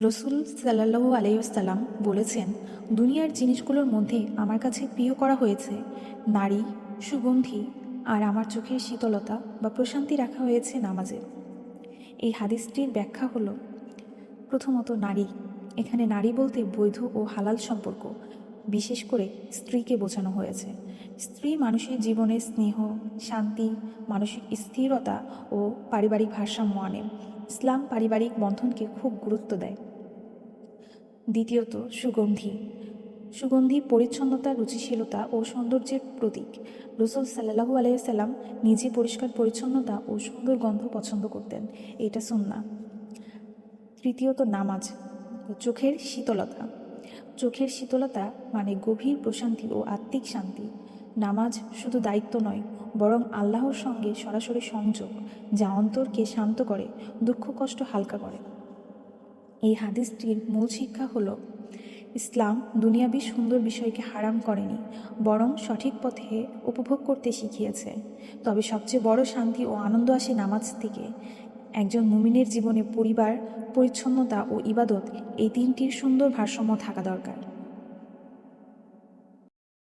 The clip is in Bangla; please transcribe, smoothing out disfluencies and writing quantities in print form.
রসুল সাল্লাল্লাহু আলাইহি বলেছেন, দুনিয়ার জিনিসগুলোর মধ্যে আমার কাছে প্রিয় করা হয়েছে নারী, সুগন্ধি আর আমার চোখের শীতলতা বা প্রশান্তি রাখা হয়েছে নামাজে। এই হাদিসটির ব্যাখ্যা হলো, প্রথমত নারী। এখানে নারী বলতে বৈধ ও হালাল সম্পর্ক, বিশেষ করে স্ত্রীকে বোঝানো হয়েছে। স্ত্রী মানুষের জীবনে স্নেহ, শান্তি, মানসিক স্থিরতা ও পারিবারিক ভারসাম্য আনে। ইসলাম পারিবারিক বন্ধনকে খুব গুরুত্ব দেয়। দ্বিতীয়ত সুগন্ধি। সুগন্ধি পরিচ্ছন্নতা, রুচিশীলতা ও সৌন্দর্যের প্রতীক। রসুল সাল্লাল্লাহু আলাইহি নিজে পরিষ্কার পরিচ্ছন্নতা ও সুন্দর গন্ধ পছন্দ করতেন, এটা সুন্নাহ। তৃতীয়ত নামাজ। চোখের শীতলতা। চোখের শীতলতা মানে গভীর প্রশান্তি ও আত্মিক শান্তি। নামাজ শুধু দায়িত্ব নয়, বরং আল্লাহর সঙ্গে সরাসরি সংযোগ, যা অন্তরকে শান্ত করে, দুঃখ কষ্ট হালকা করে। এই হাদিসটির মূল শিক্ষা হলো, ইসলাম দুনিয়াবি সুন্দর বিষয়কে হারাম করেনি, বরং সঠিক পথে উপভোগ করতে শিখিয়েছে। তবে সবচেয়ে বড় শান্তি ও আনন্দ আসে নামাজ থেকে। একজন মুমিনের জীবনে পরিবার, পরিচ্ছন্নতা ও ইবাদত, এই তিনটির সুন্দর ভারসাম্য থাকা দরকার।